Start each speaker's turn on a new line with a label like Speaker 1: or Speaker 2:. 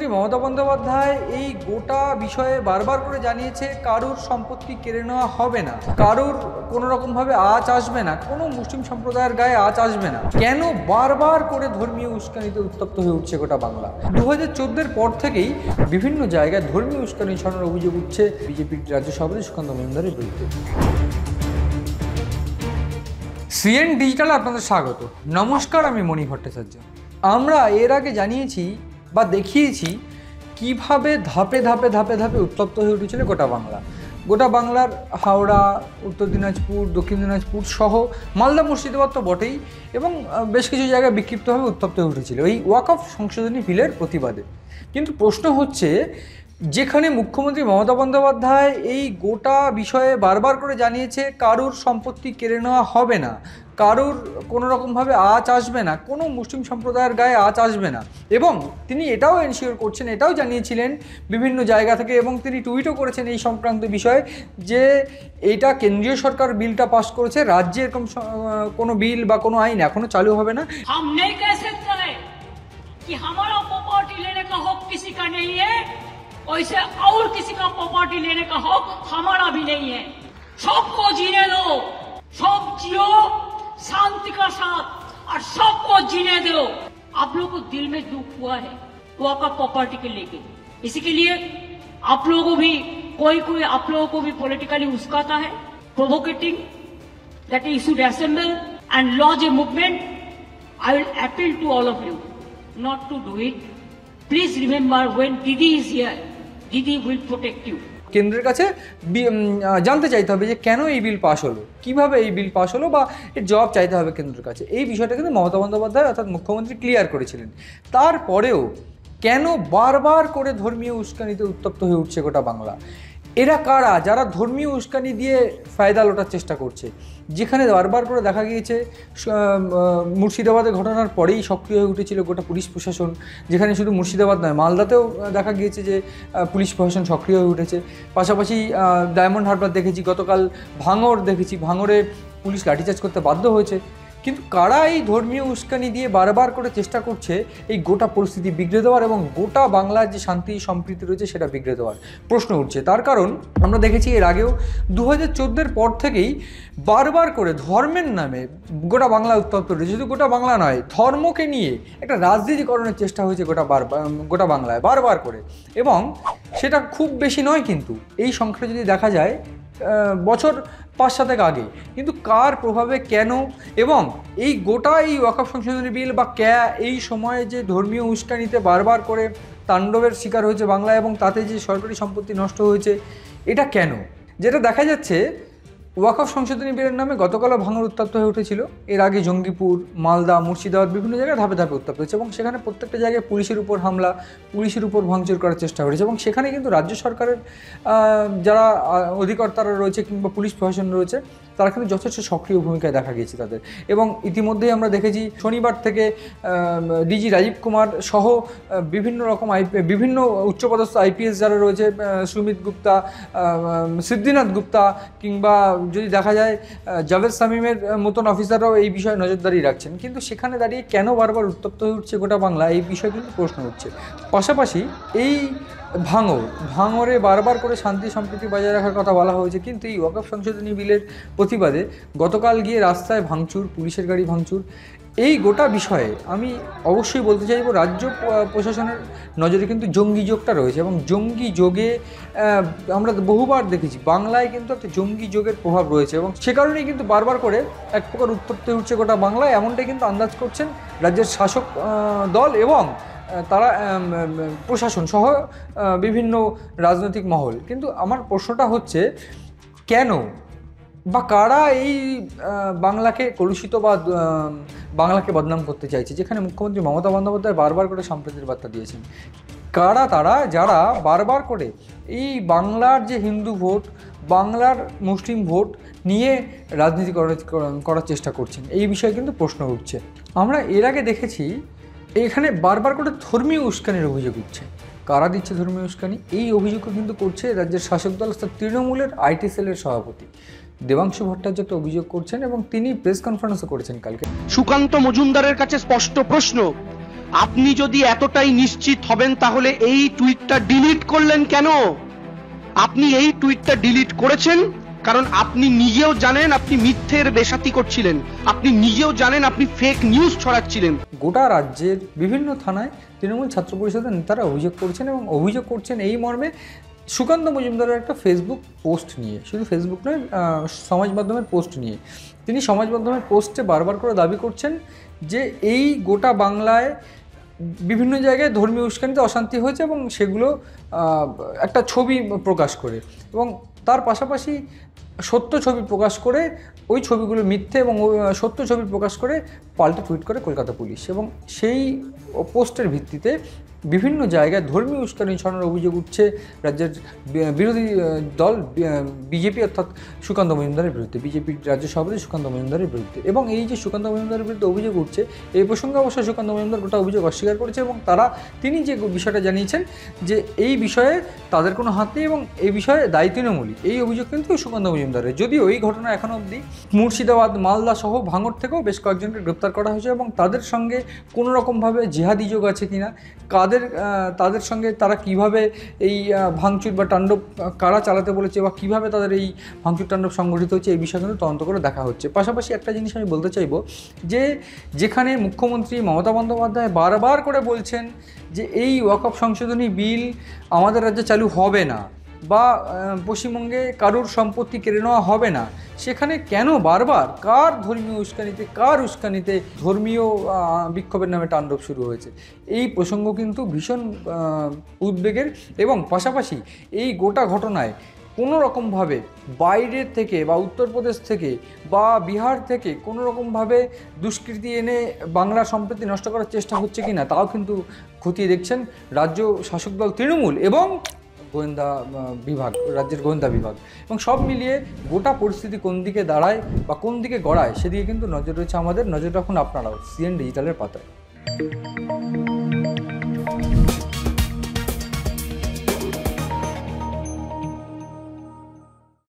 Speaker 1: মুখ্যমন্ত্রী মমতা বন্দ্যোপাধ্যায় এই গোটা বিষয়ে বারবার করে জানিয়েছে কারুর সম্পত্তি কেড়ে নেওয়া হবে না, কারুর কোনো রকমভাবে আঁচ আসবে না, কোনো মুসলিম সম্প্রদায়ের গায়ে আঁচ আসবে না। কেন বারবার করে ধর্মীয় উস্কানিতে উত্তপ্ত হয়ে উঠছে গোটা বাংলা? 2014-এর পর থেকেই বিভিন্ন জায়গায় ধর্মীয় উস্কানি ছড়ানোর অভিযোগ উঠছে বিজেপির রাজ্য সভাপতি সুকান্ত মজুমদারের বিরুদ্ধে। সিএন ডিজিটাল আপনাদের স্বাগত। নমস্কার, আমি মণি ভট্টাচার্য। আমরা এর আগে জানিয়েছি বা দেখিয়েছি কিভাবে ধাপে ধাপে ধাপে ধাপে উত্তপ্ত হয়ে উঠেছিল গোটা বাংলা। গোটা বাংলার হাওড়া, উত্তর দিনাজপুর, দক্ষিণ দিনাজপুর সহ মালদা, মুর্শিদাবাদ তো বটেই, এবং বেশ কিছু জায়গায় বিক্ষিপ্তভাবে উত্তপ্ত হয়ে উঠেছিল এই ওয়াকফ সংশোধনী বিলের প্রতিবাদে। কিন্তু প্রশ্ন হচ্ছে, যেখানে মুখ্যমন্ত্রী মমতা বন্দ্যোপাধ্যায় এই গোটা বিষয়ে বারবার করে জানিয়েছে কারুর সম্পত্তি কেড়ে নেওয়া হবে না, কারুর কোনো রকমভাবে আঁচ আসবে না, কোনো মুসলিম সম্প্রদায়ের গায়ে আঁচ আসবে না, এবং তিনি এটাও এনশিওর করছেন, এটাও জানিয়েছিলেন বিভিন্ন জায়গা থেকে, এবং তিনি টুইটও করেছেন এই সংক্রান্ত বিষয়ে যে এইটা কেন্দ্রীয় সরকার বিলটা পাস করেছে, রাজ্যে এরকম কোনো বিল বা কোনো আইন এখনো চালু হবে না।
Speaker 2: वैसे और किसी का प्रॉपर्टी लेने का हक हमारा भी नहीं है। सबको जीने दो, सब जियो शांति का साथ, और सबको जीने दो। आप लोगों को दिल में दुख हुआ है वॉकअप प्रॉपर्टी के लेके, इसी के लिए आप लोगों को भी कोई आप लोगों को भी पॉलिटिकली उस्काता है, प्रोवोकेटिंग that you should assemble and lodge a movement. I will appeal to all of you not to do it. Please remember, when Didi is here, Didi will protect you.
Speaker 1: কেন্দ্রের কাছে জানতে চাইতে হবে যে কেন এই বিল পাস হলো, কিভাবে এই বিল পাস হলো, বা এর জবাব চাইতে হবে কেন্দ্রের কাছে। এই বিষয়টা কিন্তু মমতা বন্দ্যোপাধ্যায় অর্থাৎ মুখ্যমন্ত্রী ক্লিয়ার করেছিলেন। তারপরেও কেন বারবার করে ধর্মীয় উস্কানিতে উত্তপ্ত হয়ে উঠছে গোটা বাংলা? এরা কারা যারা ধর্মীয় উস্কানি দিয়ে ফায়দা লোটার চেষ্টা করছে? যেখানে বারবার করে দেখা গিয়েছে মুর্শিদাবাদের ঘটনার পরেই সক্রিয় হয়ে উঠেছিল গোটা পুলিশ প্রশাসন, যেখানে শুধু মুর্শিদাবাদ নয়, মালদাতেও দেখা গিয়েছে যে পুলিশ প্রশাসন সক্রিয় হয়ে উঠেছে। পাশাপাশি ডায়মন্ড হারবার দেখেছি, গতকাল ভাঙড় দেখেছি, ভাঙড়ে পুলিশ লাঠিচার্জ করতে বাধ্য হয়েছে। কিন্তু কারা এই ধর্মীয় উস্কানি দিয়ে বারবার করে চেষ্টা করছে এই গোটা পরিস্থিতি বিগড়ে দেওয়ার এবং গোটা বাংলার যে শান্তি সম্প্রীতি রয়েছে সেটা বিগড়ে দেওয়ার প্রশ্ন উঠছে? তার কারণ আমরা দেখেছি এর আগেও 2014-এর পর থেকেই বারবার করে ধর্মের নামে গোটা বাংলা উত্তপ্ত রয়েছে। শুধু গোটা বাংলা নয়, ধর্মকে নিয়ে একটা রাজনীতিকরণের চেষ্টা হয়েছে গোটা বাংলায় বারবার করে, এবং সেটা খুব বেশি নয়। কিন্তু এই সংখ্যাটা যদি দেখা যায় বছর 5-7 আগে, কিন্তু কার প্রভাবে, কেন, এবং এই গোটা এই ওয়াকফ সংশোধনী বিল বা এই সময়ে যে ধর্মীয় উস্কানিতে বারবার করে তাণ্ডবের শিকার হয়েছে বাংলা, এবং তাতে যে সরকারি সম্পত্তি নষ্ট হয়েছে, এটা কেন? যেটা দেখা যাচ্ছে, ওয়াকফ সংশোধনী বিলের নামে গতকালও ভাঙড় উত্তপ্ত হয়ে উঠেছিল। এর আগে জঙ্গিপুর, মালদা, মুর্শিদাবাদ বিভিন্ন জায়গায় ধাপে ধাপে উত্তপ্ত হয়েছে, এবং সেখানে প্রত্যেকটা জায়গায় পুলিশের উপর হামলা, পুলিশের উপর ভাঙচুর করার চেষ্টা হয়েছে, এবং সেখানে কিন্তু রাজ্য সরকারের যারা অধিকর্তারা রয়েছে কিংবা পুলিশ প্রশাসন রয়েছে, তারা কিন্তু যথেষ্ট সক্রিয় ভূমিকায় দেখা গিয়েছে তাদের। এবং ইতিমধ্যেই আমরা দেখেছি শনিবার থেকে ডিজি রাজীব কুমার সহ বিভিন্ন উচ্চপদস্থ আইপিএস যারা রয়েছে, সুমিত গুপ্তা, সিদ্ধিনাথ গুপ্তা, কিংবা যদি দেখা যায় জাভেদ শামীমের মতন অফিসাররাও এই বিষয়ে নজরদারি রাখছেন। কিন্তু সেখানে দাঁড়িয়ে কেন বারবার উত্তপ্ত হয়ে উঠছে গোটা বাংলা, এই বিষয়ে কিন্তু প্রশ্ন উঠছে। পাশাপাশি এই ভাঙড়ে বারবার করে শান্তি সম্প্রীতি বজায় রাখার কথা বলা হয়েছে, কিন্তু এই ওয়াকফ সংশোধনী বিলের প্রতিবাদে গতকাল গিয়ে রাস্তায় ভাঙচুর, পুলিশের গাড়ি ভাঙচুর। এই গোটা বিষয়ে আমি অবশ্যই বলতে চাইব, রাজ্য প্রশাসনের নজরে কিন্তু জঙ্গি যোগটা রয়েছে, এবং জঙ্গি যোগে আমরা বহুবার দেখেছি বাংলায় কিন্তু একটা জঙ্গি যোগের প্রভাব রয়েছে, এবং সে কারণেই কিন্তু বারবার করে এক প্রকার উত্তপ্ত উঠছে গোটা বাংলায়, এমনটাই কিন্তু আন্দাজ করছেন রাজ্যের শাসক দল এবং তারা প্রশাসন সহ বিভিন্ন রাজনৈতিক মহল। কিন্তু আমার প্রশ্নটা হচ্ছে, কেন বা কারা এই বাংলাকে কলুষিত বা বাংলাকে বদনাম করতে চাইছে? যেখানে মুখ্যমন্ত্রী মমতা বন্দ্যোপাধ্যায় বারবার করে সম্প্রীতির বার্তা দিয়েছেন, কারা তারা যারা বারবার করে এই বাংলার যে হিন্দু ভোট, বাংলার মুসলিম ভোট নিয়ে রাজনীতি করার চেষ্টা করছেন? এই বিষয়ে কিন্তু প্রশ্ন উঠছে। আমরা এর আগে দেখেছি এখানে বারবার করে ধর্মীয় উস্কানির অভিযোগ উঠছে। কারা দিচ্ছে ধর্মীয় উস্কানি? এই অভিযোগও কিন্তু করছে রাজ্যের শাসক দল অর্থাৎ তৃণমূলের আইটি সেলের সভাপতি দেবাংশু ভট্টাচার্য একটা অভিযোগ করছেন, এবং তিনি প্রেস কনফারেন্সও করেছেন কালকে।
Speaker 3: সুকান্ত মজুমদারের কাছে স্পষ্ট প্রশ্ন, আপনি যদি এতটাই নিশ্চিত হবেন তাহলে এই টুইটটা ডিলিট করলেন কেন? আপনি এই টুইটটা ডিলিট করেছেন কারণ আপনি নিজেও জানেন আপনি মিথ্যের বেশাতি করছিলেন, আপনি নিজেও জানেন আপনি ফেক নিউজ ছড়াচ্ছিলেন।
Speaker 1: গোটা রাজ্যের বিভিন্ন থানায় তৃণমূল ছাত্র পরিষদের নেতারা অভিযোগ করছেন এবং অভিযোগ করছেন এই মর্মে সুকান্ত মজুমদারের একটা ফেসবুক পোস্ট নিয়ে, শুধু ফেসবুক নয়, সমাজ মাধ্যমের পোস্ট নিয়ে। তিনি সমাজ মাধ্যমের পোস্টে বারবার করে দাবি করছেন যে এই গোটা বাংলায় বিভিন্ন জায়গায় ধর্মীয় উস্কানিতে অশান্তি হয়েছে এবং সেগুলো একটা ছবি প্রকাশ করে এবং তার পাশাপাশি সত্য ছবি প্রকাশ করে ওই ছবিগুলো মিথ্যে এবং সত্য ছবি প্রকাশ করে পাল্টা টুইট করে কলকাতা পুলিশ। এবং সেই পোস্টের ভিত্তিতে বিভিন্ন জায়গায় ধর্মীয় উস্কানি ছড়ানোর অভিযোগ উঠছে রাজ্যের বিরোধী দল বিজেপি অর্থাৎ সুকান্ত মজুমদারের বিরুদ্ধে, বিজেপির রাজ্য সভাপতি সুকান্ত মজুমদারের বিরুদ্ধে। এবং এই যে সুকান্ত মজুমদারের বিরুদ্ধে অভিযোগ উঠছে, এই প্রসঙ্গে অবশ্য সুকান্ত মজুমদার গোটা অভিযোগ অস্বীকার করেছে এবং তিনি যে বিষয়টা জানিয়েছেন যে এই বিষয়ে তাদের কোনো হাত নেই এবং এই বিষয়ে দায়ী তৃণমূলই। এই অভিযোগ কিন্তু সুকান্ত মজুমদারের। যদিও এই ঘটনা এখনও অবধি মুর্শিদাবাদ, মালদা সহ ভাঙড় থেকেও বেশ কয়েকজনকে গ্রেপ্তার করা হয়েছে এবং তাদের সঙ্গে কোনো রকমভাবে জিহাদি যোগ আছে কিনা, তাদের সঙ্গে তারা কিভাবে এই ভাঙচুর বা তাণ্ডব কারা চালাতে বলেছে বা কিভাবে তাদের এই ভাঙচুর তাণ্ডব সংগঠিত হচ্ছে, এই বিষয়ে কিন্তু তদন্ত করে দেখা হচ্ছে। পাশাপাশি একটা জিনিস আমি বলতে চাইব যে যেখানে মুখ্যমন্ত্রী মমতা বন্দ্যোপাধ্যায় বারবার করে বলছেন যে এই ওয়াকফ সংশোধনী বিল আমাদের রাজ্যে চালু হবে না বা পশ্চিমবঙ্গে কারুর সম্পত্তি কেড়ে নেওয়া হবে না, সেখানে কেন বারবার কার ধর্মীয় উস্কানিতে ধর্মীয় বিক্ষোভের নামে তাণ্ডব শুরু হয়েছে? এই প্রসঙ্গ কিন্তু ভীষণ উদ্বেগের এবং পাশাপাশি এই গোটা ঘটনায় কোনো রকমভাবে বাইরের থেকে বা উত্তরপ্রদেশ থেকে বা বিহার থেকে কোনো রকমভাবে দুষ্কৃতি এনে বাংলা সম্প্রীতি নষ্ট করার চেষ্টা হচ্ছে কি না তাও কিন্তু খতিয়ে দেখছেন রাজ্য শাসক দল তৃণমূল এবং গোয়েন্দা বিভাগ, রাজ্যের গোয়েন্দা বিভাগ। এবং সব মিলিয়ে গোটা পরিস্থিতি কোন দিকে দাঁড়ায় বা কোন দিকে গড়ায় সেদিকে কিন্তু নজর রয়েছে আমাদের। নজর রাখুন আপনারাও সিএন ডিজিটালের পাতায়।